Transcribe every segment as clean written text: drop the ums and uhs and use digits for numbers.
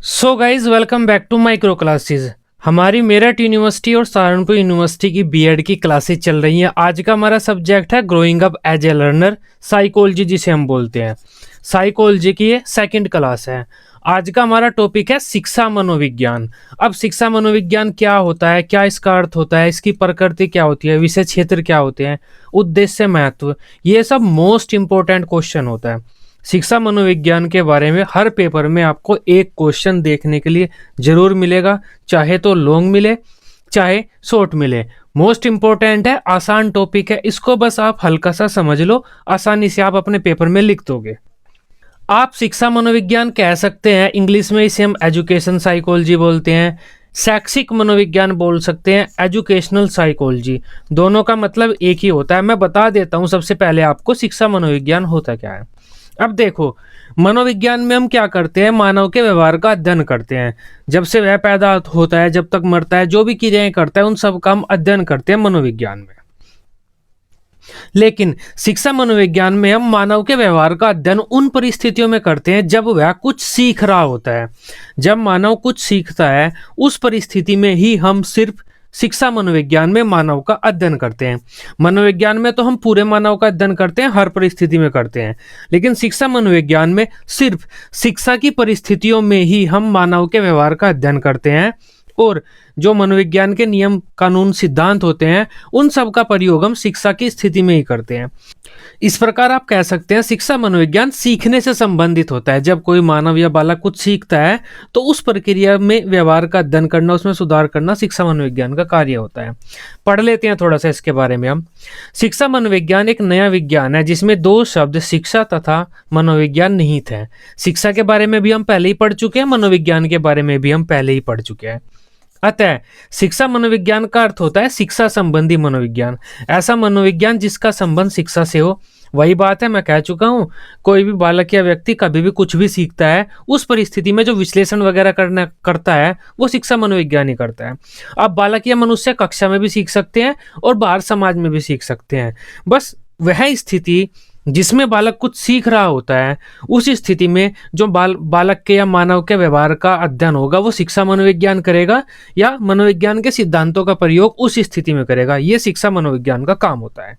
So guys welcome back to micro classes. हमारी Meerut university और Saharanpur university की बीएड की क्लासेस चल रही हैं। आज का हमारा सब्जेक्ट है growing up as a learner, psychology जिसे हम बोलते हैं। साइकोलॉजी की ये सेकंड क्लास है। आज का हमारा टॉपिक है शिक्षा मनोविज्ञान। अब शिक्षा मनोविज्ञान क्या होता है, क्या इसका अर्थ होता है, इसकी प्रकृति क्या होती है, विषय क्षेत्र क्या होते हैं, उद्देश्य, महत्व, ये सब मोस्ट इंपॉर्टेंट क्वेश्चन होता है। शिक्षा मनोविज्ञान के बारे में हर पेपर में आपको एक क्वेश्चन देखने के लिए जरूर मिलेगा, चाहे तो लॉन्ग मिले चाहे शॉर्ट मिले। मोस्ट इंपॉर्टेंट है, आसान टॉपिक है, इसको बस आप हल्का सा समझ लो, आसानी से आप अपने पेपर में लिख दोगे। आप शिक्षा मनोविज्ञान कह सकते हैं, इंग्लिश में इसे हम एजुकेशन साइकोलॉजी बोलते हैं। शैक्षिक मनोविज्ञान बोल सकते हैं, एजुकेशनल साइकोलॉजी। दोनों का मतलब एक ही होता है। मैं बता देता हूं सबसे पहले आपको शिक्षा मनोविज्ञान होता क्या है। अब देखो, मनोविज्ञान में हम क्या करते हैं, मानव के व्यवहार का अध्ययन करते हैं। जब से वह पैदा होता है, जब तक मरता है, जो भी क्रियाएं करता है, उन सब का हम अध्ययन करते हैं मनोविज्ञान में। लेकिन शिक्षा मनोविज्ञान में हम मानव के व्यवहार का अध्ययन उन परिस्थितियों में करते हैं जब वह कुछ सीख रहा होता है। जब मानव कुछ सीखता है, उस परिस्थिति में ही हम सिर्फ शिक्षा मनोविज्ञान में मानव का अध्ययन करते हैं। मनोविज्ञान में तो हम पूरे मानव का अध्ययन करते हैं, हर परिस्थिति में करते हैं। लेकिन शिक्षा मनोविज्ञान में सिर्फ शिक्षा की परिस्थितियों में ही हम मानव के व्यवहार का अध्ययन करते हैं, और जो मनोविज्ञान के नियम, कानून, सिद्धांत होते हैं, उन सब का प्रयोग हम शिक्षा की स्थिति में ही करते हैं। इस प्रकार आप कह सकते हैं शिक्षा मनोविज्ञान सीखने से संबंधित होता है। जब कोई मानव या बालक कुछ सीखता है तो उस प्रक्रिया में व्यवहार का अध्ययन करना, उसमें सुधार करना शिक्षा मनोविज्ञान का कार्य होता है। पढ़ लेते हैं थोड़ा सा इसके बारे में हम। शिक्षा मनोविज्ञान एक नया विज्ञान है जिसमें दो शब्द शिक्षा तथा मनोविज्ञान निहित है। शिक्षा के बारे में भी हम पहले ही पढ़ चुके हैं, मनोविज्ञान के बारे में भी हम पहले ही पढ़ चुके हैं। अतः शिक्षा मनोविज्ञान का अर्थ होता है शिक्षा संबंधी मनोविज्ञान, ऐसा मनोविज्ञान जिसका संबंध शिक्षा से हो। वही बात है, मैं कह चुका हूं, कोई भी बालक या व्यक्ति कभी भी कुछ भी सीखता है, उस परिस्थिति में जो विश्लेषण वगैरह करता है, वो शिक्षा मनोविज्ञान ही करता है। अब बालक या मनुष्य कक्षा में भी सीख सकते हैं और बाहर समाज में भी सीख सकते हैं। बस वह स्थिति जिसमें बालक कुछ सीख रहा होता है, उस स्थिति में जो बालक के या मानव के व्यवहार का अध्ययन होगा, वो शिक्षा मनोविज्ञान करेगा या मनोविज्ञान के सिद्धांतों का प्रयोग उस स्थिति में करेगा। ये शिक्षा मनोविज्ञान का काम होता है।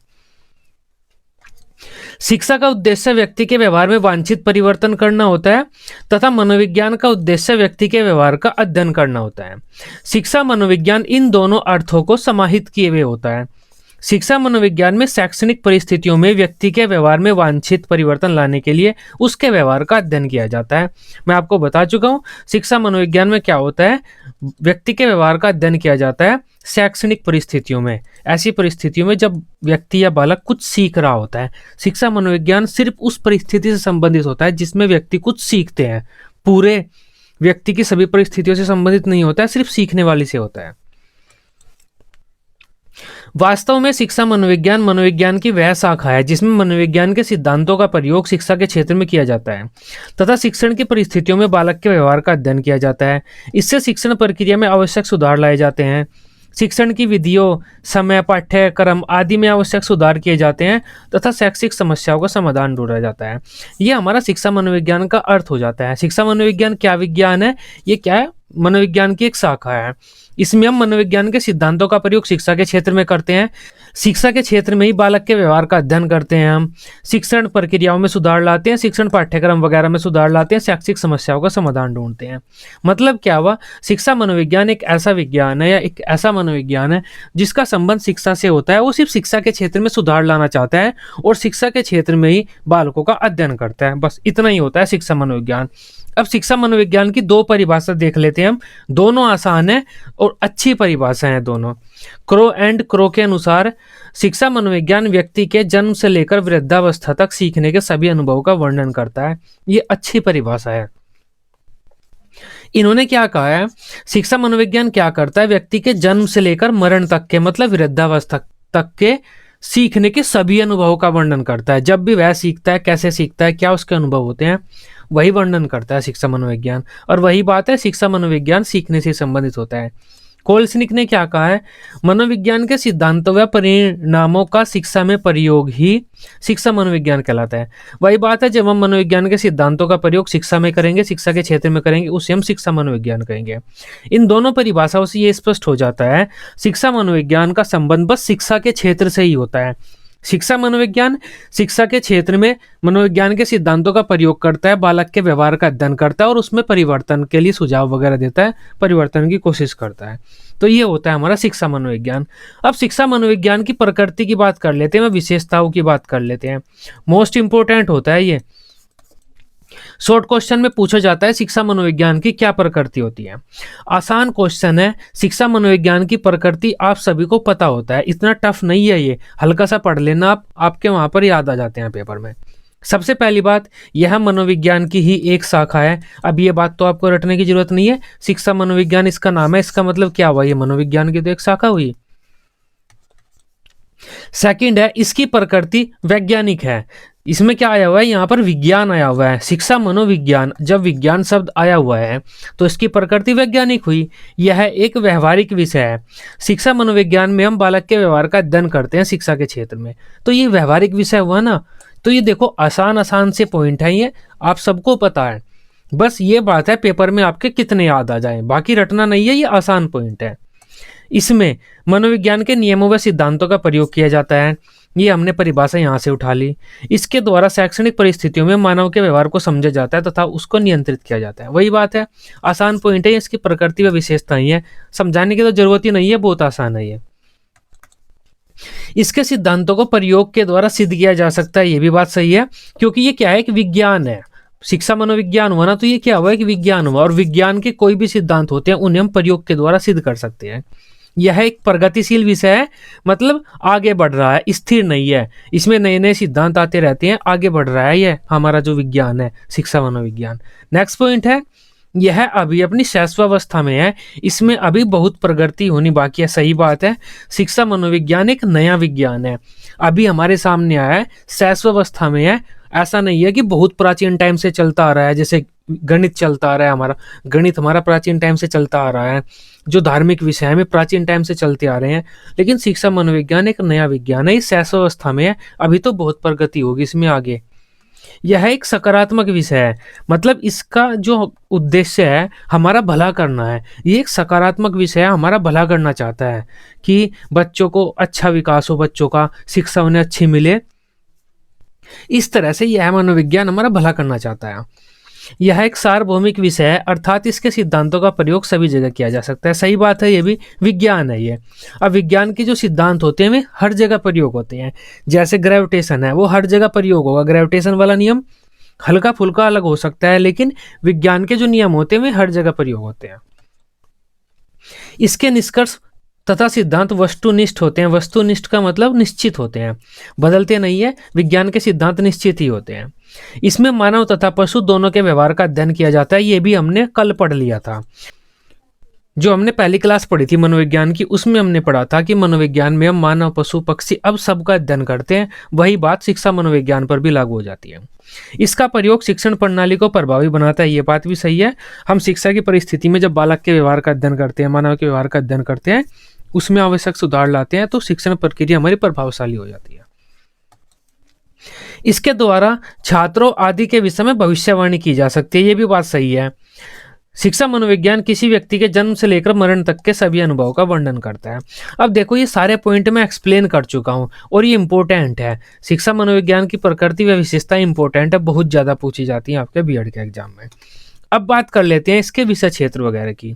शिक्षा का उद्देश्य व्यक्ति के व्यवहार में वांछित परिवर्तन करना होता है तथा मनोविज्ञान का उद्देश्य व्यक्ति के व्यवहार का अध्ययन करना होता है। शिक्षा मनोविज्ञान इन दोनों अर्थों को समाहित किए हुए होता है। शिक्षा मनोविज्ञान में शैक्षणिक परिस्थितियों में व्यक्ति के व्यवहार में वांछित परिवर्तन लाने के लिए उसके व्यवहार का अध्ययन किया जाता है। मैं आपको बता चुका हूँ शिक्षा मनोविज्ञान में क्या होता है। व्यक्ति के व्यवहार का अध्ययन किया जाता है शैक्षणिक परिस्थितियों में, ऐसी परिस्थितियों में जब व्यक्ति या बालक कुछ सीख रहा होता है। शिक्षा मनोविज्ञान सिर्फ उस परिस्थिति से संबंधित होता है जिसमें व्यक्ति कुछ सीखते हैं। पूरे व्यक्ति की सभी परिस्थितियों से संबंधित नहीं होता है, सिर्फ सीखने वाली से होता है। वास्तव में शिक्षा मनोविज्ञान मनोविज्ञान की वह शाखा है जिसमें मनोविज्ञान के सिद्धांतों का प्रयोग शिक्षा के क्षेत्र में किया जाता है तथा शिक्षण की परिस्थितियों में बालक के व्यवहार का अध्ययन किया जाता है। इससे शिक्षण प्रक्रिया में आवश्यक सुधार लाए जाते हैं। शिक्षण की विधियों, समय, पाठ्यक्रम आदि में आवश्यक सुधार किए जाते हैं तथा शैक्षिक समस्याओं का समाधान ढूंढा जाता है। यह हमारा शिक्षा मनोविज्ञान का अर्थ हो जाता है। शिक्षा मनोविज्ञान क्या विज्ञान है? ये क्या है? मनोविज्ञान की एक शाखा है। इसमें हम मनोविज्ञान के सिद्धांतों का प्रयोग शिक्षा के क्षेत्र में करते हैं। शिक्षा के क्षेत्र में ही बालक के व्यवहार का अध्ययन करते हैं। हम शिक्षण प्रक्रियाओं में सुधार लाते हैं, शिक्षण पाठ्यक्रम वगैरह में सुधार लाते हैं, शैक्षिक समस्याओं का समाधान ढूंढते हैं। मतलब क्या हुआ? शिक्षा मनोविज्ञान एक ऐसा विज्ञान है या एक ऐसा मनोविज्ञान है जिसका संबंध शिक्षा से होता है। वो सिर्फ शिक्षा के क्षेत्र में सुधार लाना चाहता है और शिक्षा के क्षेत्र में ही बालकों का अध्ययन करता है। बस इतना ही होता है शिक्षा मनोविज्ञान। अब शिक्षा मनोविज्ञान की दो परिभाषा देख लेते हैं हम। दोनों आसान है और अच्छी परिभाषा है दोनों। क्रो एंड क्रो के अनुसार शिक्षा मनोविज्ञान व्यक्ति के जन्म से लेकर वृद्धावस्था तक सीखने के सभी अनुभवों का वर्णन करता है। ये अच्छी परिभाषा है। इन्होंने क्या कहा है, शिक्षा मनोविज्ञान क्या करता है, व्यक्ति के जन्म से लेकर मरण तक के, मतलब वृद्धावस्था तक के सीखने के सभी अनुभवों का वर्णन करता है। जब भी वह सीखता है, कैसे सीखता है, क्या उसके अनुभव होते हैं, वही वर्णन करता है शिक्षा मनोविज्ञान। और वही बात है, शिक्षा मनोविज्ञान सीखने से संबंधित होता है। कोलसनिक ने क्या कहा है, मनोविज्ञान के सिद्धांतों व परिणामों का शिक्षा में प्रयोग ही शिक्षा मनोविज्ञान कहलाता है। वही बात है, जब हम मनोविज्ञान के सिद्धांतों का प्रयोग शिक्षा में करेंगे, शिक्षा के क्षेत्र में करेंगे, उसे हम शिक्षा मनोविज्ञान कहेंगे। इन दोनों परिभाषाओं से ये स्पष्ट हो जाता है, शिक्षा मनोविज्ञान का संबंध बस शिक्षा के क्षेत्र से ही होता है। शिक्षा मनोविज्ञान शिक्षा के क्षेत्र में मनोविज्ञान के सिद्धांतों का प्रयोग करता है, बालक के व्यवहार का अध्ययन करता है और उसमें परिवर्तन के लिए सुझाव वगैरह देता है, परिवर्तन की कोशिश करता है। तो ये होता है हमारा शिक्षा मनोविज्ञान। अब शिक्षा मनोविज्ञान की प्रकृति की बात कर लेते हैं, विशेषताओं की बात कर लेते हैं। मोस्ट इंपोर्टेंट होता है ये, शॉर्ट क्वेश्चन में पूछा जाता है शिक्षा मनोविज्ञान की क्या प्रकृति होती है। आसान क्वेश्चन है, शिक्षा मनोविज्ञान की प्रकृति आप सभी को पता होता है, इतना टफ नहीं है ये, हल्का सा पढ़ लेना आप, आपके वहां पर याद आ जाते हैं पेपर में। सबसे पहली बात, यह मनोविज्ञान की ही एक शाखा है। अब ये बात तो आपको रटने की जरूरत नहीं है, शिक्षा मनोविज्ञान इसका नाम है, इसका मतलब क्या हुआ, ये मनोविज्ञान की तो एक शाखा हुई। सेकंड है, इसकी प्रकृति वैज्ञानिक है। इसमें क्या आया हुआ है, यहाँ पर विज्ञान आया हुआ है, शिक्षा मनोविज्ञान, जब विज्ञान शब्द आया हुआ है तो इसकी प्रकृति वैज्ञानिक हुई। यह एक व्यवहारिक विषय है। शिक्षा मनोविज्ञान में हम बालक के व्यवहार का अध्ययन करते हैं शिक्षा के क्षेत्र में, तो ये व्यवहारिक विषय हुआ ना। तो ये देखो आसान आसान से पॉइंट है, ये आप सबको पता है, बस ये बात है पेपर में आपके कितने याद आ जाए, बाकी रटना नहीं है, ये आसान पॉइंट है। इसमें मनोविज्ञान के नियमों व सिद्धांतों का प्रयोग किया जाता है, ये हमने परिभाषा यहाँ से उठा ली। इसके द्वारा शैक्षणिक परिस्थितियों में मानव के व्यवहार को समझा जाता है तथा उसको नियंत्रित किया जाता है। वही बात है, आसान पॉइंट है, इसकी प्रकृति व विशेषताएं है, समझाने की तो जरूरत ही नहीं है, बहुत आसान है ये। इसके सिद्धांतों को प्रयोग के द्वारा सिद्ध किया जा सकता है, ये भी बात सही है, क्योंकि ये क्या है, एक विज्ञान है। शिक्षा मनोविज्ञान हुआ ना, तो ये क्या हुआ, एक विज्ञान हुआ, और विज्ञान के कोई भी सिद्धांत होते हैं उन्हें हम प्रयोग के द्वारा सिद्ध कर सकते हैं। यह एक प्रगतिशील विषय है, मतलब आगे बढ़ रहा है, स्थिर नहीं है, इसमें नए नए सिद्धांत आते रहते हैं, आगे बढ़ रहा है ये हमारा जो विज्ञान है, शिक्षा मनोविज्ञान। नेक्स्ट पॉइंट है, यह अभी अपनी शैशवावस्था में है, इसमें अभी बहुत प्रगति होनी बाकी है। सही बात है, शिक्षा मनोविज्ञान एक नया विज्ञान है, अभी हमारे सामने आया है, शैशवावस्था में है। ऐसा नहीं है कि बहुत प्राचीन टाइम से चलता आ रहा है, जैसे गणित चलता आ रहा है, हमारा गणित हमारा प्राचीन टाइम से चलता आ रहा है, जो धार्मिक विषय में प्राचीन टाइम से चलते आ रहे हैं, लेकिन शिक्षा मनोविज्ञान एक नया विज्ञान है, इस शैशवावस्था में है, अभी तो बहुत प्रगति होगी इसमें आगे। यह एक सकारात्मक विषय है, मतलब इसका जो उद्देश्य है हमारा भला करना है, ये एक सकारात्मक विषय है, हमारा भला करना चाहता है कि बच्चों को अच्छा विकास हो, बच्चों का शिक्षा उन्हें अच्छी मिले, इस तरह से यह मनोविज्ञान हमारा भला करना चाहता है। यह एक सार्वभौमिक विषय है, अर्थात इसके सिद्धांतों का प्रयोग सभी जगह किया जा सकता है। सही बात है, ये भी विज्ञान है ये। अब विज्ञान के जो सिद्धांत होते हैं वे हर जगह प्रयोग होते हैं, जैसे ग्रेविटेशन है वो हर जगह प्रयोग होगा, ग्रेविटेशन वाला नियम हल्का फुल्का अलग हो सकता है, लेकिन विज्ञान के जो नियम होते हैं वे हर जगह प्रयोग होते हैं। इसके निष्कर्ष तथा सिद्धांत वस्तुनिष्ठ होते हैं। वस्तुनिष्ठ का मतलब निश्चित होते हैं, बदलते नहीं है, विज्ञान के सिद्धांत निश्चित ही होते हैं। इसमें मानव तथा पशु दोनों के व्यवहार का अध्ययन किया जाता है, ये भी हमने कल पढ़ लिया था, जो हमने पहली क्लास पढ़ी थी मनोविज्ञान की, उसमें हमने पढ़ा था कि मनोविज्ञान में हम मानव पशु पक्षी अब सबका अध्ययन करते हैं, वही बात शिक्षा मनोविज्ञान पर भी लागू हो जाती है। इसका प्रयोग शिक्षण प्रणाली को प्रभावी बनाता है, ये बात भी सही है। हम शिक्षा की परिस्थिति में जब बालक के व्यवहार का अध्ययन करते हैं, मानव के व्यवहार का अध्ययन करते हैं, उसमें आवश्यक सुधार लाते हैं, तो शिक्षण प्रक्रिया हमारी प्रभावशाली हो जाती है। इसके द्वारा छात्रों आदि के विषय में भविष्यवाणी की जा सकती है, ये भी बात सही है। शिक्षा मनोविज्ञान किसी व्यक्ति के जन्म से लेकर मरण तक के सभी अनुभवों का वर्णन करता है। अब देखो ये सारे पॉइंट मैं एक्सप्लेन कर चुका हूँ और ये इंपॉर्टेंट है। शिक्षा मनोविज्ञान की प्रकृति व विशेषता इंपॉर्टेंट है, बहुत ज़्यादा पूछी जाती है आपके बीएड के एग्जाम में। अब बात कर लेते हैं इसके विषय क्षेत्र वगैरह की।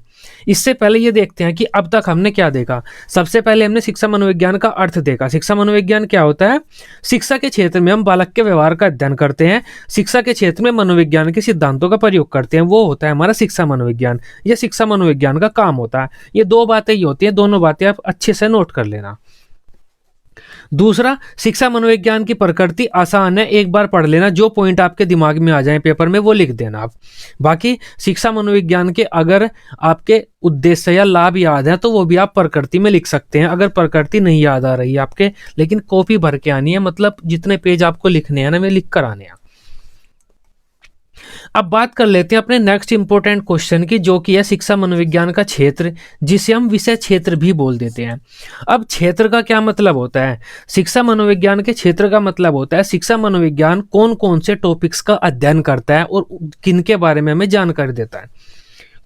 इससे पहले ये देखते हैं कि अब तक हमने क्या देखा। सबसे पहले हमने शिक्षा मनोविज्ञान का अर्थ देखा। शिक्षा मनोविज्ञान क्या होता है? शिक्षा के क्षेत्र में हम बालक के व्यवहार का अध्ययन करते हैं, शिक्षा के क्षेत्र में मनोविज्ञान के सिद्धांतों का प्रयोग करते हैं, वो होता है हमारा शिक्षा मनोविज्ञान। यह शिक्षा मनोविज्ञान का काम होता है। ये दो बातें ही होती हैं, दोनों बातें आप अच्छे से नोट कर लेना। दूसरा, शिक्षा मनोविज्ञान की प्रकृति आसान है, एक बार पढ़ लेना, जो पॉइंट आपके दिमाग में आ जाए पेपर में वो लिख देना आप। बाकी शिक्षा मनोविज्ञान के अगर आपके उद्देश्य या लाभ याद है तो वो भी आप प्रकृति में लिख सकते हैं। अगर प्रकृति नहीं याद आ रही है आपके, लेकिन कॉपी भर के आनी है, मतलब जितने पेज आपको लिखने हैं ना वे लिख कर आने हैं। अब बात कर लेते हैं अपने नेक्स्ट इंपॉर्टेंट क्वेश्चन की, जो कि है शिक्षा मनोविज्ञान का क्षेत्र, जिसे हम विषय क्षेत्र भी बोल देते हैं। अब क्षेत्र का क्या मतलब होता है? शिक्षा मनोविज्ञान के क्षेत्र का मतलब होता है शिक्षा मनोविज्ञान कौन कौन से टॉपिक्स का अध्ययन करता है और किन के बारे में हमें जानकारी देता है।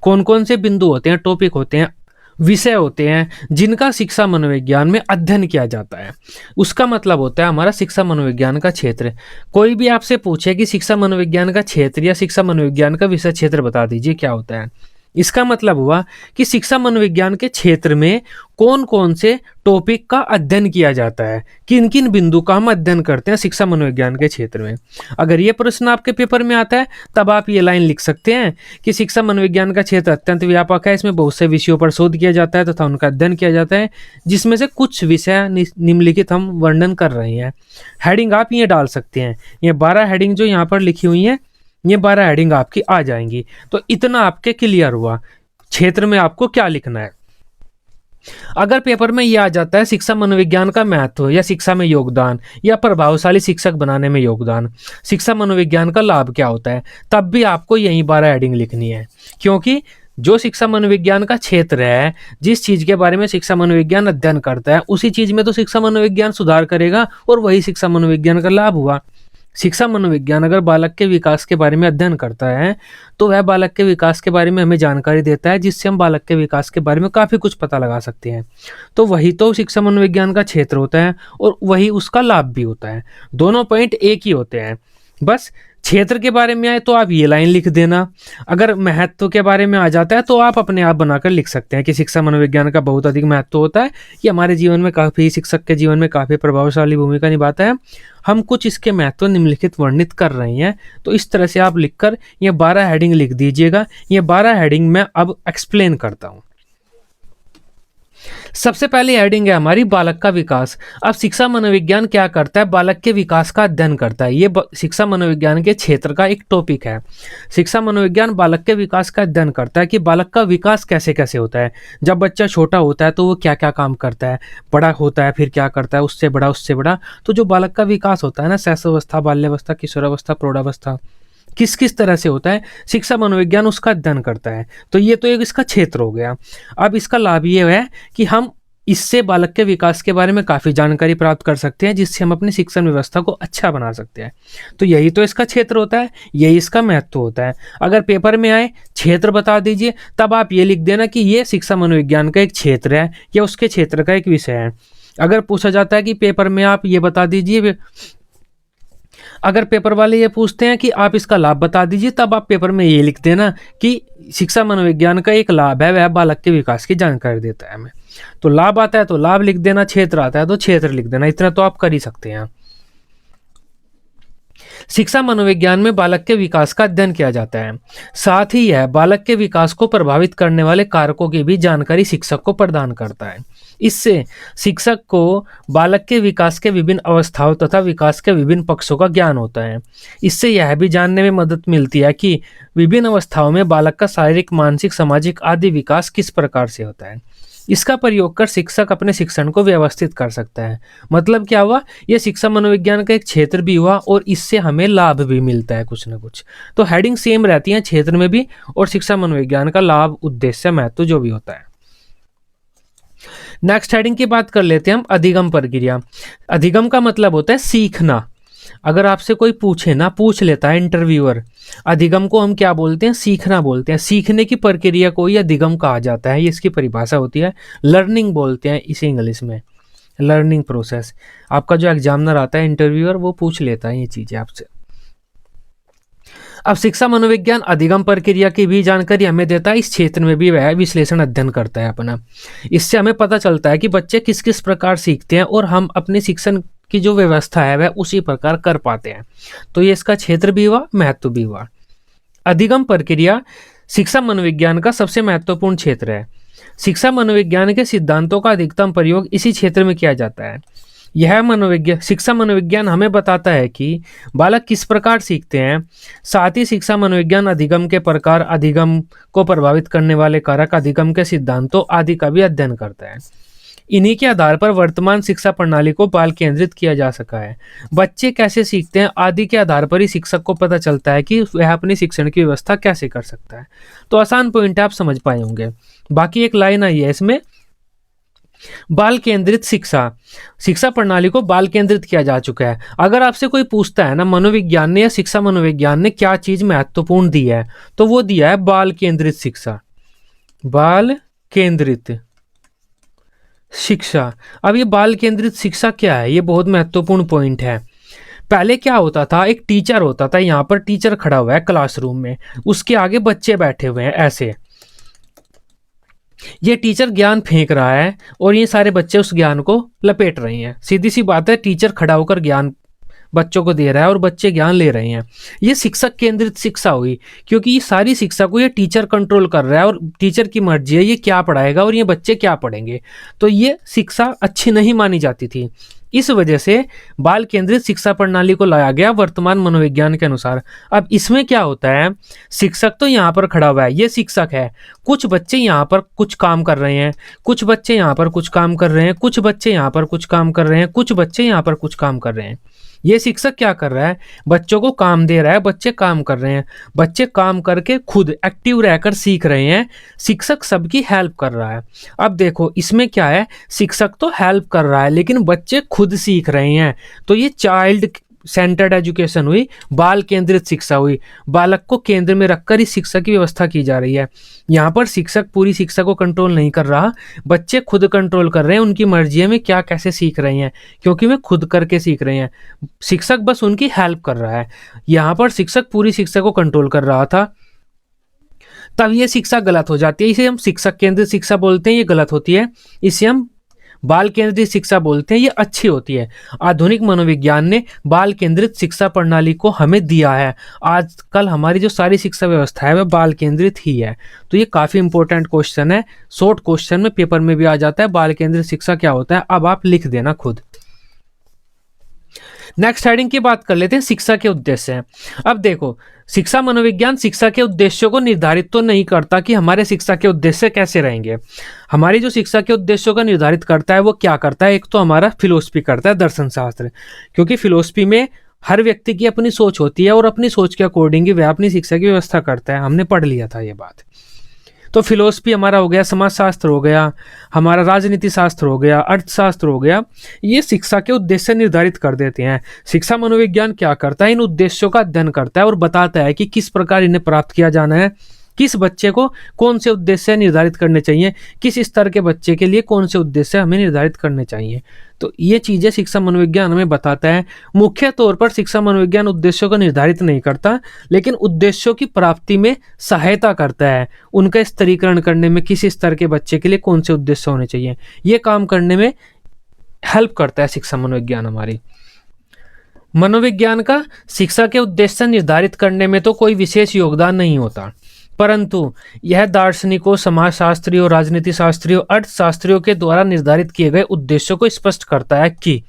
कौन कौन से बिंदु होते हैं, टॉपिक होते हैं, विषय होते हैं जिनका शिक्षा मनोविज्ञान में अध्ययन किया जाता है, उसका मतलब होता है हमारा शिक्षा मनोविज्ञान का क्षेत्र। कोई भी आपसे पूछे कि शिक्षा मनोविज्ञान का क्षेत्र या शिक्षा मनोविज्ञान का विषय क्षेत्र बता दीजिए, क्या होता है? इसका मतलब हुआ कि शिक्षा मनोविज्ञान के क्षेत्र में कौन कौन से टॉपिक का अध्ययन किया जाता है, किन किन बिंदु का हम अध्ययन करते हैं शिक्षा मनोविज्ञान के क्षेत्र में। अगर ये प्रश्न आपके पेपर में आता है तब आप ये लाइन लिख सकते हैं कि शिक्षा मनोविज्ञान का क्षेत्र अत्यंत व्यापक है, इसमें बहुत से विषयों पर शोध किया जाता है तथा उनका अध्ययन किया जाता है, जिसमें से कुछ विषय निम्नलिखित हम वर्णन कर रहे हैं। हेडिंग आप ये डाल सकते हैं, ये 12 हेडिंग जो यहाँ पर लिखी हुई है, ये 12 हेडिंग आपकी आ जाएंगी। तो इतना आपके क्लियर हुआ क्षेत्र में आपको क्या लिखना है। अगर पेपर में ये आ जाता है शिक्षा मनोविज्ञान का महत्व या शिक्षा में योगदान या प्रभावशाली शिक्षक बनाने में योगदान, शिक्षा मनोविज्ञान का लाभ क्या होता है, तब भी आपको यही 12 हेडिंग लिखनी है। क्योंकि जो शिक्षा मनोविज्ञान का क्षेत्र है, जिस चीज के बारे में शिक्षा मनोविज्ञान अध्ययन करता है, उसी चीज में तो शिक्षा मनोविज्ञान सुधार करेगा और वही शिक्षा मनोविज्ञान का लाभ हुआ। शिक्षा मनोविज्ञान अगर बालक के विकास के बारे में अध्ययन करता है तो वह बालक के विकास के बारे में हमें जानकारी देता है, जिससे हम बालक के विकास के बारे में काफ़ी कुछ पता लगा सकते हैं। तो वही तो शिक्षा मनोविज्ञान का क्षेत्र होता है और वही उसका लाभ भी होता है। दोनों पॉइंट एक ही होते हैं। बस क्षेत्र के बारे में आए तो आप ये लाइन लिख देना, अगर महत्व के बारे में आ जाता है तो आप अपने आप बनाकर लिख सकते हैं कि शिक्षा मनोविज्ञान का बहुत अधिक महत्व होता है, ये हमारे जीवन में काफ़ी, शिक्षक के जीवन में काफ़ी प्रभावशाली भूमिका निभाता है, हम कुछ इसके महत्व निम्नलिखित वर्णित कर रहे हैं। तो इस तरह से आप लिखकर ये 12 हेडिंग लिख दीजिएगा। ये 12 हेडिंग मैं अब एक्सप्लेन करता हूँ। सबसे पहली हेडिंग है हमारी बालक का विकास। अब शिक्षा मनोविज्ञान क्या करता है? बालक के विकास का अध्ययन करता है। ये शिक्षा मनोविज्ञान के क्षेत्र का एक टॉपिक है। शिक्षा मनोविज्ञान बालक के विकास का अध्ययन करता है कि बालक का विकास कैसे कैसे होता है। जब बच्चा छोटा होता है तो वो क्या क्या काम करता है, बड़ा होता है फिर क्या करता है, उससे बड़ा उससे बड़ा। तो जो बालक का विकास होता है ना, शैशवावस्था, बाल्यावस्था, किशोरावस्था, प्रौढ़ावस्था, किस किस तरह से होता है, शिक्षा मनोविज्ञान उसका अध्ययन करता है। तो ये तो एक इसका क्षेत्र हो गया। अब इसका लाभ ये है कि हम इससे बालक के विकास के बारे में काफ़ी जानकारी प्राप्त कर सकते हैं, जिससे हम अपनी शिक्षण व्यवस्था को अच्छा बना सकते हैं। तो यही तो इसका क्षेत्र होता है, यही इसका महत्व होता है। अगर पेपर में आए क्षेत्र बता दीजिए, तब आप ये लिख देना कि ये शिक्षा मनोविज्ञान का एक क्षेत्र है या उसके क्षेत्र का एक विषय है। अगर पूछा जाता है कि पेपर में आप ये बता दीजिए, अगर पेपर वाले ये पूछते हैं कि आप इसका लाभ बता दीजिए, तब आप पेपर में ये लिख देना कि शिक्षा मनोविज्ञान का एक लाभ है, वह बालक के विकास की जानकारी देता है हमें। तो लाभ आता है तो लाभ लिख देना, क्षेत्र आता है तो क्षेत्र लिख देना, इतना तो आप कर ही सकते हैं। शिक्षा मनोविज्ञान में बालक के विकास का अध्ययन किया जाता है। साथ ही यह बालक के विकास को प्रभावित करने वाले कारकों की भी जानकारी शिक्षक को प्रदान करता है। इससे शिक्षक को बालक के विकास के विभिन्न अवस्थाओं तथा विकास के विभिन्न पक्षों का ज्ञान होता है। इससे यह भी जानने में मदद मिलती है कि विभिन्न अवस्थाओं में बालक का शारीरिक, मानसिक, सामाजिक आदि विकास किस प्रकार से होता है। इसका प्रयोग कर शिक्षक अपने शिक्षण को व्यवस्थित कर सकता है। मतलब क्या हुआ, ये शिक्षा मनोविज्ञान का एक क्षेत्र भी हुआ और इससे हमें लाभ भी मिलता है कुछ ना कुछ। तो हेडिंग सेम रहती है क्षेत्र में भी और शिक्षा मनोविज्ञान का लाभ, उद्देश्य, महत्व जो भी होता है। नेक्स्ट हेडिंग की बात कर लेते हैं हम, अधिगम प्रक्रिया। अधिगम का मतलब होता है सीखना। अगर आपसे कोई पूछे ना, पूछ लेता है इंटरव्यूअर, अधिगम को हम क्या बोलते हैं? सीखना बोलते हैं। सीखने की प्रक्रिया को ही अधिगम कहा जाता है, ये इसकी परिभाषा होती है। लर्निंग बोलते हैं इसे इंग्लिश में, लर्निंग प्रोसेस। आपका जो एग्जामिनर आता है, इंटरव्यूअर, वो पूछ लेता है ये चीजें आपसे। अब शिक्षा मनोविज्ञान अधिगम प्रक्रिया की भी जानकारी हमें देता है। इस क्षेत्र में भी वह विश्लेषण अध्ययन करता है अपना। इससे हमें पता चलता है कि बच्चे किस किस प्रकार सीखते हैं और हम अपने शिक्षण की जो व्यवस्था है वह उसी प्रकार कर पाते हैं। तो ये इसका क्षेत्र भी हुआ, महत्व भी हुआ। अधिगम प्रक्रिया शिक्षा मनोविज्ञान का सबसे महत्वपूर्ण क्षेत्र है। शिक्षा मनोविज्ञान के सिद्धांतों का अधिकतम प्रयोग इसी क्षेत्र में किया जाता है। यह शिक्षा मनोविज्ञान हमें बताता है कि बालक किस प्रकार सीखते हैं। साथ ही शिक्षा मनोविज्ञान अधिगम के प्रकार, अधिगम को प्रभावित करने वाले कारक, अधिगम के सिद्धांतों आदि का भी अध्ययन करता है। इन्हीं के आधार पर वर्तमान शिक्षा प्रणाली को बाल केंद्रित किया जा सका है। बच्चे कैसे सीखते हैं आदि के आधार पर ही शिक्षक को पता चलता है कि वह अपनी शिक्षण की व्यवस्था कैसे कर सकता है। तो आसान पॉइंट आप समझ पाए होंगे। बाकी एक लाइन आई है इसमें, बाल केंद्रित शिक्षा, शिक्षा प्रणाली को बाल केंद्रित किया जा चुका है। अगर आपसे कोई पूछता है ना मनोविज्ञान ने या शिक्षा मनोविज्ञान ने क्या चीज महत्वपूर्ण दी है, तो वो दिया है बाल केंद्रित शिक्षा, बाल केंद्रित शिक्षा। अब ये बाल केंद्रित शिक्षा क्या है, ये बहुत महत्वपूर्ण पॉइंट है। पहले क्या होता था, एक टीचर होता था, यहाँ पर टीचर खड़ा हुआ है क्लासरूम में, उसके आगे बच्चे बैठे हुए हैं ऐसे, ये टीचर ज्ञान फेंक रहा है और ये सारे बच्चे उस ज्ञान को लपेट रहे हैं। सीधी सी बात है, टीचर खड़ा होकर ज्ञान बच्चों को दे रहा है और बच्चे ज्ञान ले रहे हैं। ये शिक्षक केंद्रित शिक्षा हुई, क्योंकि ये सारी शिक्षा को ये टीचर कंट्रोल कर रहा है और टीचर की मर्जी है ये क्या पढ़ाएगा और ये बच्चे क्या पढ़ेंगे। तो ये शिक्षा अच्छी नहीं मानी जाती थी। इस वजह से बाल केंद्रित शिक्षा प्रणाली को लाया गया वर्तमान मनोविज्ञान के अनुसार। अब इसमें क्या होता है, शिक्षक तो यहाँ पर खड़ा हुआ है, ये शिक्षक है, कुछ बच्चे यहाँ पर कुछ काम कर रहे हैं, कुछ बच्चे यहाँ पर कुछ काम कर रहे हैं, कुछ बच्चे यहाँ पर कुछ काम कर रहे हैं, कुछ बच्चे यहाँ पर कुछ काम कर रहे हैं। ये शिक्षक क्या कर रहा है, बच्चों को काम दे रहा है, बच्चे काम कर रहे हैं, बच्चे काम करके खुद एक्टिव रहकर सीख रहे हैं, शिक्षक सबकी हेल्प कर रहा है। अब देखो इसमें क्या है, शिक्षक तो हेल्प कर रहा है लेकिन बच्चे खुद सीख रहे हैं। तो ये चाइल्ड सेंटर्ड एजुकेशन हुई, बाल केंद्रित शिक्षा हुई। बालक को केंद्र में रखकर इस शिक्षा की व्यवस्था की जा रही है। यहाँ पर शिक्षक पूरी शिक्षा को कंट्रोल नहीं कर रहा, बच्चे खुद कंट्रोल कर रहे हैं, उनकी मर्जी में क्या कैसे सीख रहे हैं, क्योंकि वे खुद करके सीख रहे हैं, शिक्षक बस उनकी हेल्प कर रहा है। यहाँ पर शिक्षक पूरी शिक्षा को कंट्रोल कर रहा था, तब ये शिक्षा गलत हो जाती है। इसे हम शिक्षक केंद्रित शिक्षा बोलते हैं, ये गलत होती है। इसे हम बाल केंद्रित शिक्षा बोलते हैं, ये अच्छी होती है। आधुनिक मनोविज्ञान ने बाल केंद्रित शिक्षा प्रणाली को हमें दिया है। आजकल हमारी जो सारी शिक्षा व्यवस्था है वह बाल केंद्रित ही है। तो ये काफी इंपॉर्टेंट क्वेश्चन है, शॉर्ट क्वेश्चन में पेपर में भी आ जाता है, बाल केंद्रित शिक्षा क्या होता है। अब आप लिख देना खुद। नेक्स्ट हेडिंग की बात कर लेते हैं, शिक्षा के उद्देश्य हैं। अब देखो, शिक्षा मनोविज्ञान शिक्षा के उद्देश्यों को निर्धारित तो नहीं करता कि हमारे शिक्षा के उद्देश्य कैसे रहेंगे। हमारी जो शिक्षा के उद्देश्यों का निर्धारित करता है वो क्या करता है, एक तो हमारा फिलोसफी करता है, दर्शन शास्त्र, क्योंकि फिलोसफी में हर व्यक्ति की अपनी सोच होती है और अपनी सोच के अकॉर्डिंग ही वह अपनी शिक्षा की व्यवस्था करता है। हमने पढ़ लिया था ये बात। तो फिलोसफी हमारा हो गया, समाजशास्त्र हो गया, हमारा राजनीति शास्त्र हो गया, अर्थशास्त्र हो गया, ये शिक्षा के उद्देश्य निर्धारित कर देते हैं। शिक्षा मनोविज्ञान क्या करता है, इन उद्देश्यों का अध्ययन करता है और बताता है कि किस प्रकार इन्हें प्राप्त किया जाना है, किस बच्चे को कौन से उद्देश्य निर्धारित करने चाहिए, किस स्तर के बच्चे के लिए कौन से उद्देश्य हमें निर्धारित करने चाहिए। तो ये चीजें शिक्षा मनोविज्ञान हमें बताता है। मुख्य तौर पर शिक्षा मनोविज्ञान उद्देश्यों को निर्धारित नहीं करता, लेकिन उद्देश्यों की प्राप्ति में सहायता करता है, उनका स्तरीकरण करने में किस स्तर के बच्चे के लिए कौन से उद्देश्य होने चाहिए, ये काम करने में हेल्प करता है शिक्षा मनोविज्ञान हमारी। मनोविज्ञान का शिक्षा के उद्देश्य निर्धारित करने में तो कोई विशेष योगदान नहीं होता, परंतु यह दार्शनिकों, समाजशास्त्रियों, राजनीति शास्त्रियों, अर्थशास्त्रियों के द्वारा निर्धारित किए गए उद्देश्यों को स्पष्ट करता है कि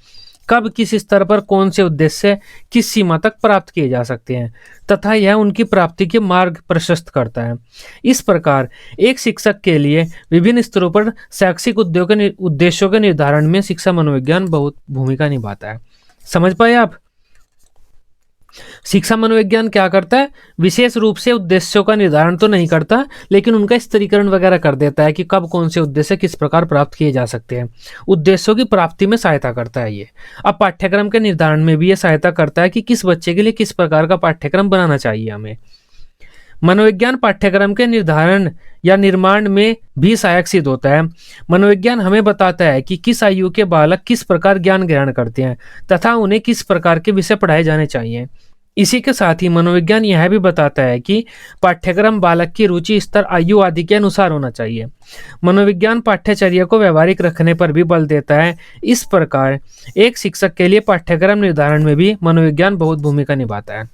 कब किस स्तर पर कौन से उद्देश्य किस सीमा तक प्राप्त किए जा सकते हैं, तथा यह उनकी प्राप्ति के मार्ग प्रशस्त करता है। इस प्रकार एक शिक्षक के लिए विभिन्न स्तरों पर शैक्षिक उद्देश्यों के निर्धारण में शिक्षा मनोविज्ञान बहुत भूमिका निभाता है। समझ पाए आप? शिक्षा मनोविज्ञान क्या करता है, विशेष रूप से उद्देश्यों का निर्धारण तो नहीं करता, लेकिन उनका स्तरीकरण वगैरह कर देता है कि कब कौन से उद्देश्य किस प्रकार प्राप्त किए जा सकते हैं। उद्देश्यों की प्राप्ति में सहायता करता है ये। अब पाठ्यक्रम के निर्धारण में भी ये सहायता करता है कि किस बच्चे के लिए किस प्रकार का पाठ्यक्रम बनाना चाहिए हमें। मनोविज्ञान पाठ्यक्रम के निर्धारण या निर्माण में भी सहायक सिद्ध होता है। मनोविज्ञान हमें बताता है कि किस आयु के बालक किस प्रकार ज्ञान ग्रहण करते हैं तथा उन्हें किस प्रकार के विषय पढ़ाए जाने चाहिए। इसी के साथ ही मनोविज्ञान यह भी बताता है कि पाठ्यक्रम बालक की रुचि स्तर, आयु आदि के अनुसार होना चाहिए। मनोविज्ञान पाठ्यचर्या को व्यवहारिक रखने पर भी बल देता है। इस प्रकार एक शिक्षक के लिए पाठ्यक्रम निर्धारण में भी मनोविज्ञान बहुत भूमिका निभाता है।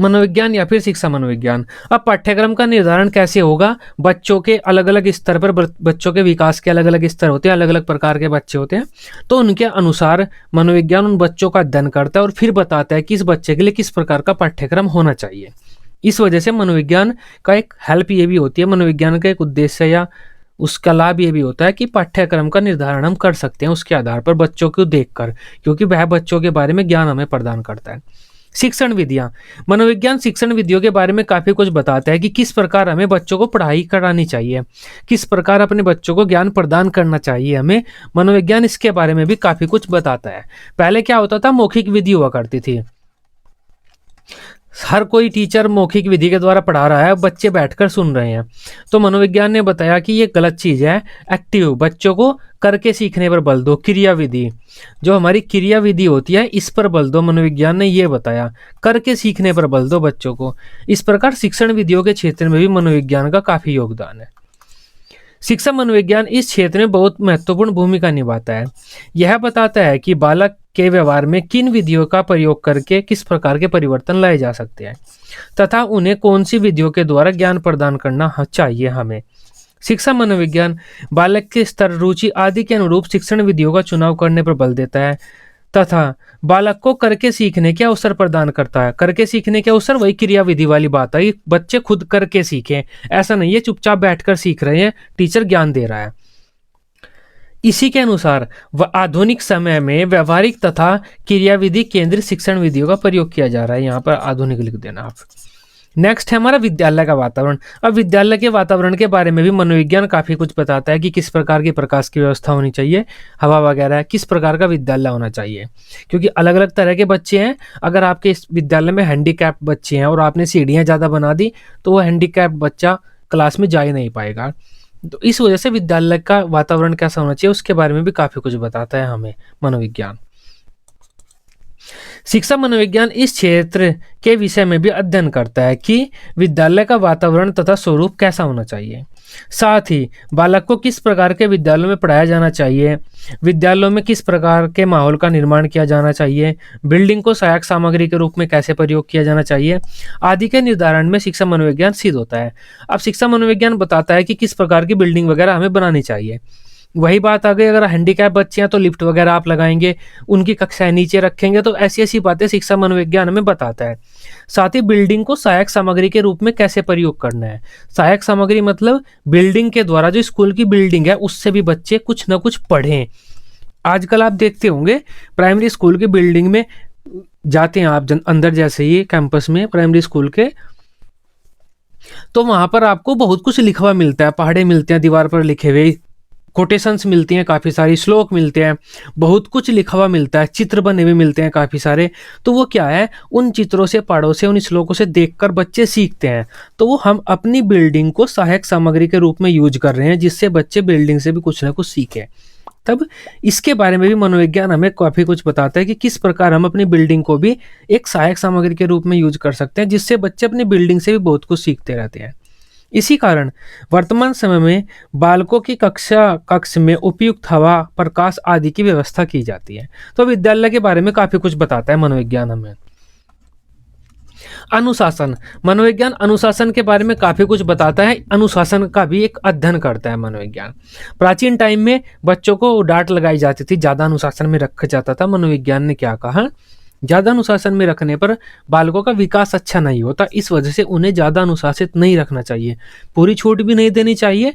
मनोविज्ञान या फिर शिक्षा मनोविज्ञान। अब पाठ्यक्रम का निर्धारण कैसे होगा, बच्चों के अलग अलग स्तर पर, बच्चों के विकास के अलग अलग स्तर होते हैं, अलग अलग प्रकार के बच्चे होते हैं, तो उनके अनुसार मनोविज्ञान उन बच्चों का अध्ययन करता है और फिर बताता है कि इस बच्चे के लिए किस प्रकार का पाठ्यक्रम होना चाहिए। इस वजह से मनोविज्ञान का एक हेल्प ये भी होती है, मनोविज्ञान का एक उद्देश्य या उसका लाभ ये भी होता है कि पाठ्यक्रम का निर्धारण हम कर सकते हैं उसके आधार पर बच्चों को देखकर, क्योंकि वह बच्चों के बारे में ज्ञान हमें प्रदान करता है। शिक्षण विधियां, मनोविज्ञान शिक्षण विधियों के बारे में काफी कुछ बताता है कि किस प्रकार हमें बच्चों को पढ़ाई करानी चाहिए, किस प्रकार अपने बच्चों को ज्ञान प्रदान करना चाहिए हमें। मनोविज्ञान इसके बारे में भी काफी कुछ बताता है। पहले क्या होता था, मौखिक विधि हुआ करती थी, हर कोई टीचर मौखिक विधि के द्वारा पढ़ा रहा है, बच्चे बैठकर सुन रहे हैं। तो मनोविज्ञान ने बताया कि ये गलत चीज है। एक्टिव, बच्चों को करके सीखने पर बल दो। क्रिया विधि, जो हमारी क्रिया विधि होती है इस पर बल दो। मनोविज्ञान ने ये बताया, करके सीखने पर बल दो बच्चों को। इस प्रकार शिक्षण विधियों के क्षेत्र में भी मनोविज्ञान का काफी योगदान है। शिक्षा मनोविज्ञान इस क्षेत्र में बहुत महत्वपूर्ण भूमिका निभाता है। यह बताता है कि बालक के व्यवहार में किन विधियों का प्रयोग करके किस प्रकार के परिवर्तन लाए जा सकते हैं तथा उन्हें कौन सी विधियों के द्वारा ज्ञान प्रदान करना चाहिए हमें। शिक्षा मनोविज्ञान बालक के स्तर, रुचि आदि के अनुरूप शिक्षण विधियों का चुनाव करने पर बल देता है तथा बालक को करके सीखने के अवसर प्रदान करता है। करके सीखने के अवसर, वही क्रिया विधि वाली बात है, बच्चे खुद करके सीखें, ऐसा नहीं है चुपचाप बैठकर सीख रहे हैं, टीचर ज्ञान दे रहा है। इसी के अनुसार आधुनिक समय में व्यवहारिक तथा क्रियाविधि केंद्रित शिक्षण विधियों का प्रयोग किया जा रहा है। यहाँ पर आधुनिक लिख देना आप। नेक्स्ट है हमारा विद्यालय का वातावरण। अब विद्यालय के वातावरण के बारे में भी मनोविज्ञान काफी कुछ बताता है कि किस प्रकार की प्रकाश की व्यवस्था होनी चाहिए, हवा वगैरह, किस प्रकार का विद्यालय होना चाहिए, क्योंकि अलग अलग तरह के बच्चे हैं। अगर आपके इस विद्यालय में हैंडीकैप बच्चे हैं और आपने सीढ़ियां ज्यादा बना दी तो वो हैंडीकैप बच्चा क्लास में जा ही नहीं पाएगा। तो इस वजह से विद्यालय का वातावरण कैसा होना चाहिए उसके बारे में भी काफी कुछ बताता है हमें मनोविज्ञान। शिक्षा मनोविज्ञान इस क्षेत्र के विषय में भी अध्ययन करता है कि विद्यालय का वातावरण तथा स्वरूप कैसा होना चाहिए, साथ ही बालक को किस प्रकार के विद्यालयों में पढ़ाया जाना चाहिए, विद्यालयों में किस प्रकार के माहौल का निर्माण किया जाना चाहिए, बिल्डिंग को सहायक सामग्री के रूप में कैसे प्रयोग किया जाना चाहिए आदि के निर्धारण में शिक्षा मनोविज्ञान सिद्ध होता है। अब शिक्षा मनोविज्ञान बताता है कि किस प्रकार की बिल्डिंग वगैरह हमें बनानी चाहिए। वही बात आ गई, अगर हैंडीकैप बच्चे हैं तो लिफ्ट वगैरह आप लगाएंगे, उनकी कक्षाएं नीचे रखेंगे, तो ऐसी ऐसी बातें शिक्षा मनोविज्ञान हमें बताता है। साथ ही बिल्डिंग को सहायक सामग्री के रूप में कैसे प्रयोग करना है। सहायक सामग्री मतलब बिल्डिंग के द्वारा, जो स्कूल की बिल्डिंग है उससे भी बच्चे कुछ ना कुछ पढ़ें। आजकल आप देखते होंगे प्राइमरी स्कूल की बिल्डिंग में जाते हैं आप अंदर, जैसे ही कैंपस में प्राइमरी स्कूल के, तो वहां पर आपको बहुत कुछ लिखा हुआ मिलता है, पहाड़े मिलते हैं दीवार पर लिखे हुए, कोटेशंस मिलती हैं, काफ़ी सारी श्लोक मिलते हैं, बहुत कुछ लिखा हुआ मिलता है, चित्र बने हुए मिलते हैं काफ़ी सारे। तो वो क्या है, उन चित्रों से, पहाड़ों से, उन श्लोकों से देखकर बच्चे सीखते हैं। तो वो हम अपनी बिल्डिंग को सहायक सामग्री के रूप में यूज कर रहे हैं, जिससे बच्चे बिल्डिंग से भी कुछ ना कुछ सीखें। तब इसके बारे में भी मनोविज्ञान हमें काफ़ी कुछ बताता है कि किस प्रकार हम अपनी बिल्डिंग को भी एक सहायक सामग्री के रूप में यूज कर सकते हैं, जिससे बच्चे अपनी बिल्डिंग से भी बहुत कुछ सीखते रहते हैं। इसी कारण वर्तमान समय में बालकों की कक्ष में उपयुक्त हवा, प्रकाश आदि की व्यवस्था की जाती है। तो विद्यालय के बारे में काफी कुछ बताता है मनोविज्ञान हमें। अनुशासन, मनोविज्ञान अनुशासन के बारे में काफी कुछ बताता है। अनुशासन का भी एक अध्ययन करता है मनोविज्ञान। प्राचीन टाइम में बच्चों को डांट लगाई जाती थी, ज्यादा अनुशासन में रखा जाता था। मनोविज्ञान ने क्या कहा, ज्यादा अनुशासन में रखने पर बालकों का विकास अच्छा नहीं होता, इस वजह से उन्हें ज्यादा अनुशासित नहीं रखना चाहिए, पूरी छूट भी नहीं देनी चाहिए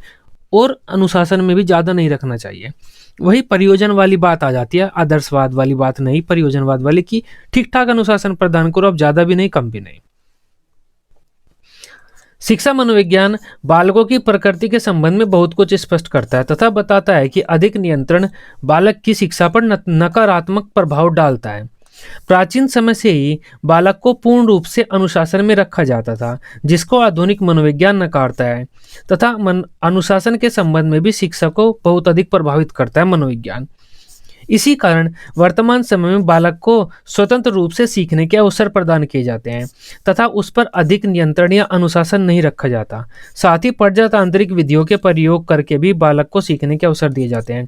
और अनुशासन में भी ज्यादा नहीं रखना चाहिए। वही प्रयोजन वाली बात आ जाती है, आदर्शवाद वाली बात नहीं, प्रयोजनवाद वाली, की ठीक ठाक अनुशासन प्रदान करो, अब ज्यादा भी नहीं कम भी नहीं। शिक्षा मनोविज्ञान बालकों की प्रकृति के संबंध में बहुत कुछ स्पष्ट करता है तथा बताता है कि अधिक नियंत्रण बालक की शिक्षा पर नकारात्मक प्रभाव डालता है। प्राचीन समय से ही बालक को पूर्ण रूप से अनुशासन में रखा जाता था, जिसको आधुनिक मनोविज्ञान नकारता है तथा अनुशासन के संबंध में भी शिक्षा को बहुत अधिक प्रभावित करता है मनोविज्ञान। इसी कारण वर्तमान समय में बालक को स्वतंत्र रूप से सीखने के अवसर प्रदान किए जाते हैं तथा उस पर अधिक नियंत्रण या अनुशासन नहीं रखा जाता। साथ ही प्रजातांत्रिक विधियों के प्रयोग करके भी बालक को सीखने के अवसर दिए जाते हैं।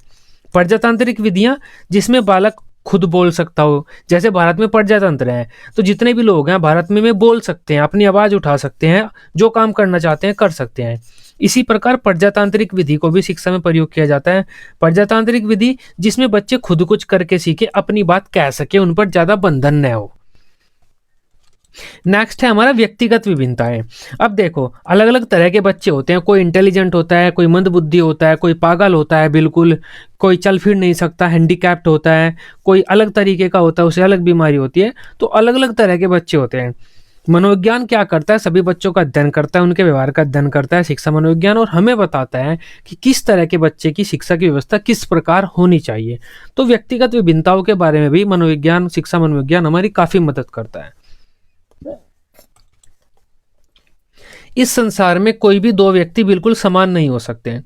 प्रजातांत्रिक विधियां जिसमें बालक खुद बोल सकता हो, जैसे भारत में प्रजातंत्र है तो जितने भी लोग हैं भारत में बोल सकते हैं, अपनी आवाज उठा सकते हैं, जो काम करना चाहते हैं कर सकते हैं। इसी प्रकार प्रजातांत्रिक विधि को भी शिक्षा में प्रयोग किया जाता है। प्रजातांत्रिक विधि जिसमें बच्चे खुद कुछ करके सीखे, अपनी बात कह सके, उन पर ज्यादा बंधन न हो। नेक्स्ट है हमारा व्यक्तिगत विभिन्नताएं। अब देखो, अलग अलग तरह के बच्चे होते हैं, कोई इंटेलिजेंट होता है, कोई मंदबुद्धि होता है, कोई पागल होता है बिल्कुल, कोई चल फिर नहीं सकता, हैंडीकैप्ड होता है, कोई अलग तरीके का होता है, उसे अलग बीमारी होती है। तो अलग अलग तरह के बच्चे होते हैं। मनोविज्ञान क्या करता है, सभी बच्चों का अध्ययन करता है, उनके व्यवहार का अध्ययन करता है शिक्षा मनोविज्ञान, और हमें बताता है कि किस तरह के बच्चे की शिक्षा की व्यवस्था किस प्रकार होनी चाहिए। तो व्यक्तिगत विभिन्नताओं के बारे में भी मनोविज्ञान, शिक्षा मनोविज्ञान हमारी काफी मदद करता है। इस संसार में कोई भी दो व्यक्ति बिल्कुल समान नहीं हो सकते हैं,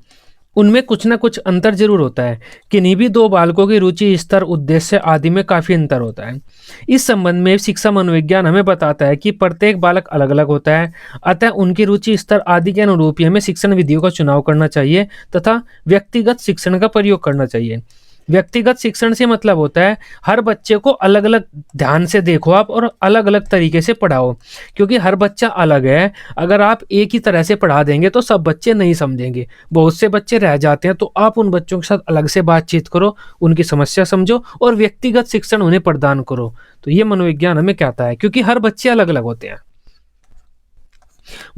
उनमें कुछ ना कुछ अंतर जरूर होता है। किन्हीं भी दो बालकों की रुचि, स्तर, उद्देश्य आदि में काफी अंतर होता है। इस संबंध में शिक्षा मनोविज्ञान हमें बताता है कि प्रत्येक बालक अलग अलग होता है, अतः उनकी रुचि, स्तर आदि के अनुरूप ही हमें शिक्षण विधियों का चुनाव करना चाहिए तथा व्यक्तिगत शिक्षण का प्रयोग करना चाहिए। व्यक्तिगत शिक्षण से मतलब होता है हर बच्चे को अलग अलग ध्यान से देखो आप, और अलग अलग तरीके से पढ़ाओ, क्योंकि हर बच्चा अलग है। अगर आप एक ही तरह से पढ़ा देंगे तो सब बच्चे नहीं समझेंगे, बहुत से बच्चे रह जाते हैं। तो आप उन बच्चों के साथ अलग से बातचीत करो, उनकी समस्या समझो और व्यक्तिगत शिक्षण उन्हें प्रदान करो। तो ये मनोविज्ञान हमें कहता है, क्योंकि हर बच्चे अलग अलग होते हैं।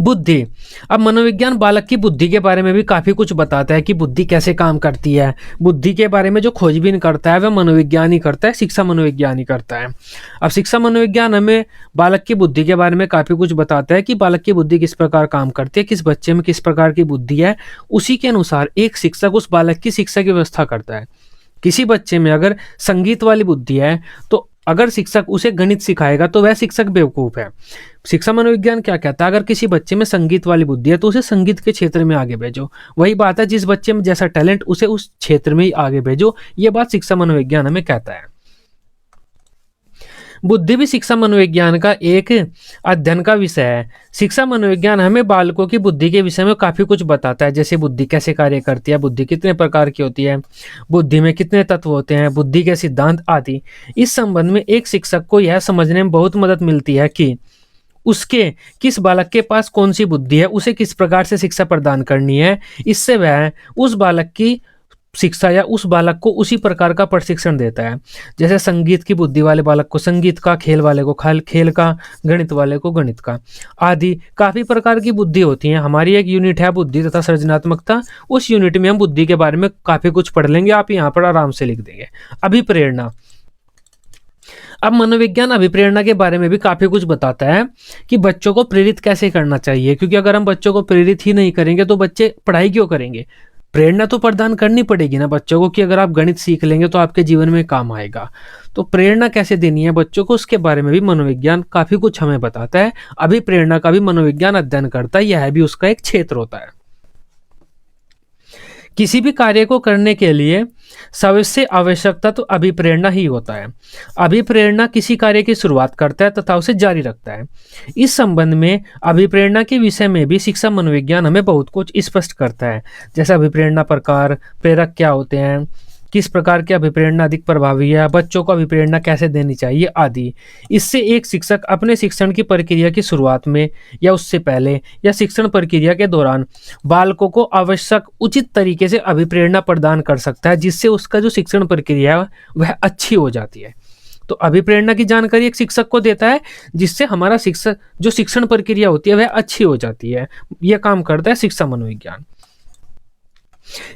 बुद्धि। अब मनोविज्ञान बालक की बुद्धि के बारे में भी काफी कुछ बताता है कि बुद्धि कैसे काम करती है। बुद्धि के बारे में जो खोजबीन करता है वह मनोविज्ञान ही करता है, शिक्षा मनोविज्ञान ही करता है। अब शिक्षा मनोविज्ञान हमें बालक की बुद्धि के बारे में काफी कुछ बताता है कि बालक की बुद्धि किस प्रकार काम करती है, किस बच्चे में किस प्रकार की बुद्धि है। उसी के अनुसार एक शिक्षक उस बालक की शिक्षा की व्यवस्था करता है। किसी बच्चे में अगर संगीत वाली बुद्धि है तो अगर शिक्षक उसे गणित सिखाएगा तो वह शिक्षक बेवकूफ है। शिक्षा मनोविज्ञान क्या कहता है, अगर किसी बच्चे में संगीत वाली बुद्धि है तो उसे संगीत के क्षेत्र में आगे भेजो। वही बात है, जिस बच्चे में जैसा टैलेंट उसे उस क्षेत्र में ही आगे भेजो। ये बात शिक्षा मनोविज्ञान हमें कहता है। बुद्धि भी शिक्षा मनोविज्ञान का एक अध्ययन का विषय है। शिक्षा मनोविज्ञान हमें बालकों की बुद्धि के विषय में काफी कुछ बताता है, जैसे बुद्धि कैसे कार्य करती है, बुद्धि कितने प्रकार की होती है, बुद्धि में कितने तत्व होते हैं, बुद्धि के सिद्धांत आदि। इस संबंध में एक शिक्षक को यह समझने में बहुत मदद मिलती है कि उसके किस बालक के पास कौन सी बुद्धि है, उसे किस प्रकार से शिक्षा प्रदान करनी है। इससे वह उस बालक की शिक्षा या उस बालक को उसी प्रकार का प्रशिक्षण देता है। जैसे संगीत की बुद्धि वाले बालक को संगीत का, खेल वाले को खेल का, गणित वाले को गणित का, आदि काफी प्रकार की बुद्धि होती है। हमारी एक यूनिट है बुद्धि तथा सृजनात्मकता, उस यूनिट में हम बुद्धि के बारे में काफी कुछ पढ़ लेंगे, आप यहाँ पर आराम से लिख देंगे। अभिप्रेरणा। अब मनोविज्ञान अभिप्रेरणा के बारे में भी काफी कुछ बताता है कि बच्चों को प्रेरित कैसे करना चाहिए, क्योंकि अगर हम बच्चों को प्रेरित ही नहीं करेंगे तो बच्चे पढ़ाई क्यों करेंगे। प्रेरणा तो प्रदान करनी पड़ेगी ना बच्चों को, कि अगर आप गणित सीख लेंगे तो आपके जीवन में काम आएगा। तो प्रेरणा कैसे देनी है बच्चों को, उसके बारे में भी मनोविज्ञान काफी कुछ हमें बताता है। अभिप्रेरणा का भी मनोविज्ञान अध्ययन करता है, यह भी उसका एक क्षेत्र होता है। किसी भी कार्य को करने के लिए सबसे आवश्यक तत्व अभिप्रेरणा ही होता है। अभिप्रेरणा किसी कार्य की शुरुआत करता है तथा उसे जारी रखता है। इस संबंध में अभिप्रेरणा के विषय में भी शिक्षा मनोविज्ञान हमें बहुत कुछ स्पष्ट करता है, जैसे अभिप्रेरणा प्रकार, प्रेरक क्या होते हैं, किस प्रकार की अभिप्रेरणा अधिक प्रभावी है, बच्चों को अभिप्रेरणा कैसे देनी चाहिए आदि। इससे एक शिक्षक अपने शिक्षण की प्रक्रिया की शुरुआत में या उससे पहले या शिक्षण प्रक्रिया के दौरान बालकों को आवश्यक उचित तरीके से अभिप्रेरणा प्रदान कर सकता है, जिससे उसका जो शिक्षण प्रक्रिया है वह अच्छी हो जाती है। तो अभिप्रेरणा की जानकारी एक शिक्षक को देता है, जिससे हमारा शिक्षक जो शिक्षण प्रक्रिया होती है वह अच्छी हो जाती है। यह काम करता है शिक्षा मनोविज्ञान।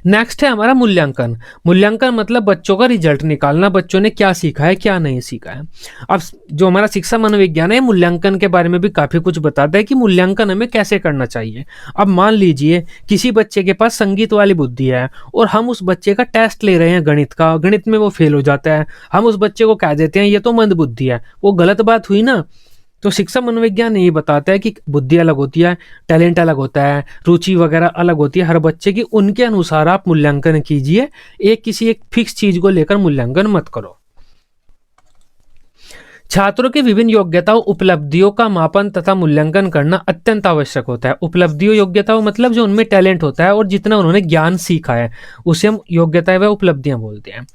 नेक्स्ट है हमारा मूल्यांकन। मूल्यांकन मतलब बच्चों का रिजल्ट निकालना, बच्चों ने क्या सीखा है क्या नहीं सीखा है। अब जो हमारा शिक्षा मनोविज्ञान है मूल्यांकन के बारे में भी काफी कुछ बताता है कि मूल्यांकन हमें कैसे करना चाहिए। अब मान लीजिए किसी बच्चे के पास संगीत वाली बुद्धि है और हम उस बच्चे का टेस्ट ले रहे हैं गणित का, गणित में वो फेल हो जाता है, हम उस बच्चे को कह देते हैं ये तो मंद बुद्धि है, वो गलत बात हुई ना। तो शिक्षा मनोविज्ञान यही बताता है कि बुद्धि अलग होती है, टैलेंट अलग होता है, रुचि वगैरह अलग होती है हर बच्चे की, उनके अनुसार आप मूल्यांकन कीजिए। किसी एक फिक्स चीज को लेकर मूल्यांकन मत करो। छात्रों की विभिन्न योग्यताओं, उपलब्धियों का मापन तथा मूल्यांकन करना अत्यंत आवश्यक होता है। उपलब्धियों, योग्यताओं मतलब जो उनमें टैलेंट होता है और जितना उन्होंने ज्ञान सीखा है उसे हम योग्यताएं व उपलब्धियां बोलते हैं।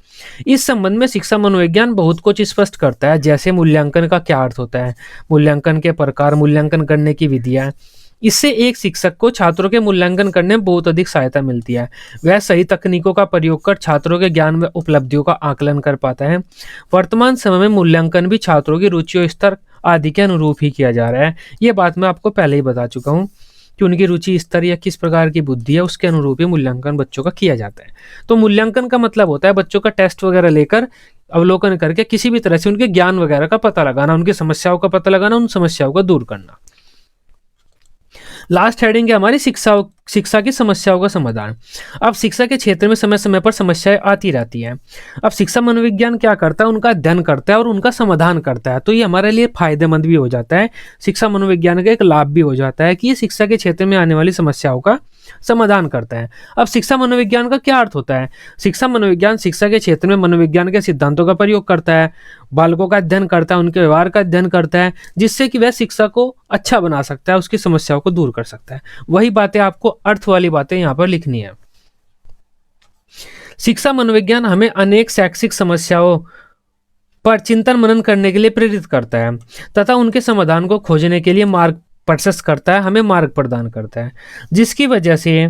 इस संबंध में शिक्षा मनोविज्ञान बहुत कुछ स्पष्ट करता है, जैसे मूल्यांकन का क्या अर्थ होता है, मूल्यांकन के प्रकार, मूल्यांकन करने की विधियां, इससे एक शिक्षक को छात्रों के मूल्यांकन करने में बहुत अधिक सहायता मिलती है। वह सही तकनीकों का प्रयोग कर छात्रों के ज्ञान व उपलब्धियों का आकलन कर पाता है। वर्तमान समय में मूल्यांकन भी छात्रों की रुचि और स्तर आदि के अनुरूप ही किया जा रहा है। ये बात मैं आपको पहले ही बता चुका हूँ कि उनकी रुचि स्तर या किस प्रकार की बुद्धि है उसके अनुरूप ही मूल्यांकन बच्चों का किया जाता है। तो मूल्यांकन का मतलब होता है बच्चों का टेस्ट वगैरह लेकर अवलोकन करके किसी भी तरह से उनके ज्ञान वगैरह का पता लगाना, उनकी समस्याओं का पता लगाना, उन समस्याओं को दूर करना। लास्ट हेडिंग है हमारी शिक्षा की समस्याओं का समाधान। अब शिक्षा के क्षेत्र में समय समय पर समस्याएं आती रहती हैं। अब शिक्षा मनोविज्ञान क्या करता है, उनका अध्ययन करता है और उनका समाधान करता है। तो ये हमारे लिए फायदेमंद भी हो जाता है, शिक्षा मनोविज्ञान का एक लाभ भी हो जाता है कि ये शिक्षा के क्षेत्र में आने वाली समस्याओं का समाधान करता है। अब शिक्षा मनोविज्ञान का क्या अर्थ होता है? शिक्षा मनोविज्ञान शिक्षा के क्षेत्र में मनोविज्ञान के सिद्धांतों का प्रयोग करता है, बालकों का अध्ययन करता है, उनके व्यवहार का अध्ययन करता है, जिससे कि वह शिक्षा को अच्छा बना सकता है, उसकी समस्याओं को दूर कर सकता है। वही बातें आपको अर्थ वाली बातें यहाँ पर लिखनी है। शिक्षा मनोविज्ञान हमें अनेक शैक्षिक समस्याओं पर चिंतन मनन करने के लिए प्रेरित करता है तथा उनके समाधान को खोजने के लिए मार्ग प्रशस्त करता है, हमें मार्ग प्रदान करता है, जिसकी वजह से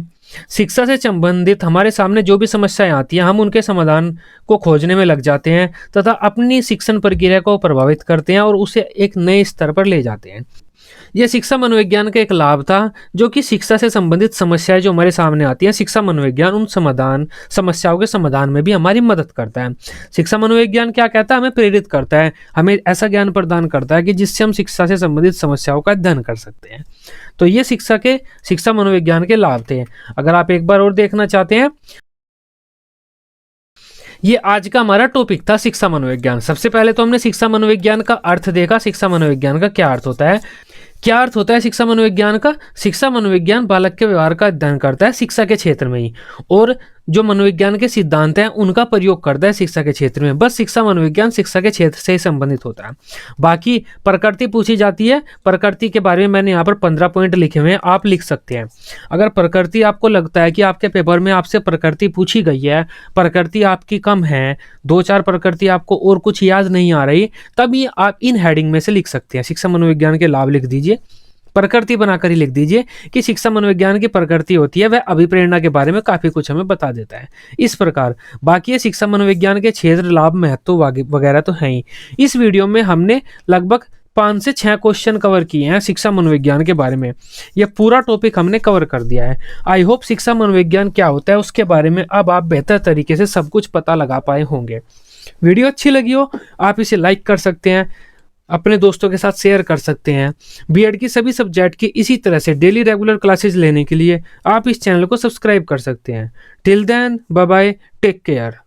शिक्षा से संबंधित हमारे सामने जो भी समस्याएं आती हैं हम उनके समाधान को खोजने में लग जाते हैं तथा अपनी शिक्षण प्रक्रिया को प्रभावित करते हैं और उसे एक नए स्तर पर ले जाते हैं। यह शिक्षा मनोविज्ञान का एक लाभ था, जो कि शिक्षा से संबंधित समस्याएं जो हमारे सामने आती हैं, शिक्षा मनोविज्ञान उन समस्याओं के समाधान में भी हमारी मदद करता है। शिक्षा मनोविज्ञान क्या कहता है? हमें प्रेरित करता है, हमें ऐसा ज्ञान प्रदान करता है कि जिससे हम शिक्षा से संबंधित समस्याओं का अध्ययन कर सकते हैं। तो ये शिक्षा मनोविज्ञान के लाभ थे। अगर आप एक बार और देखना चाहते हैं, ये आज का हमारा टॉपिक था शिक्षा मनोविज्ञान। सबसे पहले तो हमने शिक्षा मनोविज्ञान का अर्थ देखा, शिक्षा मनोविज्ञान का क्या अर्थ होता है। क्या अर्थ होता है शिक्षा मनोविज्ञान का? शिक्षा मनोविज्ञान बालक के व्यवहार का अध्ययन करता है शिक्षा के क्षेत्र में ही, और जो मनोविज्ञान के सिद्धांत हैं उनका प्रयोग करता है शिक्षा के क्षेत्र में। बस शिक्षा मनोविज्ञान शिक्षा के क्षेत्र से ही संबंधित होता है। बाकी प्रकृति पूछी जाती है, प्रकृति के बारे में मैंने यहाँ पर 15 पॉइंट लिखे हुए हैं, आप लिख सकते हैं। अगर प्रकृति आपको लगता है कि आपके पेपर में आपसे प्रकृति पूछी गई है, प्रकृति आपकी कम है, 2-4 प्रकृति आपको और कुछ याद नहीं आ रही, तभी आप इन हेडिंग में से लिख सकते हैं। शिक्षा मनोविज्ञान के लाभ लिख दीजिए, प्रकृति बनाकर ही लिख दीजिए कि शिक्षा मनोविज्ञान की प्रकृति होती है, वह अभिप्रेरणा के बारे में काफी कुछ हमें बता देता है। इस प्रकार बाकी ये शिक्षा मनोविज्ञान के क्षेत्र, लाभ, महत्व वगैरह तो हैं ही। इस वीडियो में हमने लगभग 5 से 6 क्वेश्चन कवर किए हैं शिक्षा मनोविज्ञान के बारे में। यह पूरा टॉपिक हमने कवर कर दिया है। आई होप शिक्षा मनोविज्ञान क्या होता है उसके बारे में अब आप बेहतर तरीके से सब कुछ पता लगा पाए होंगे। वीडियो अच्छी लगी हो आप इसे लाइक कर सकते हैं, अपने दोस्तों के साथ शेयर कर सकते हैं। बीएड की सभी सब्जेक्ट की इसी तरह से डेली रेगुलर क्लासेस लेने के लिए आप इस चैनल को सब्सक्राइब कर सकते हैं। Till then, bye bye, take care.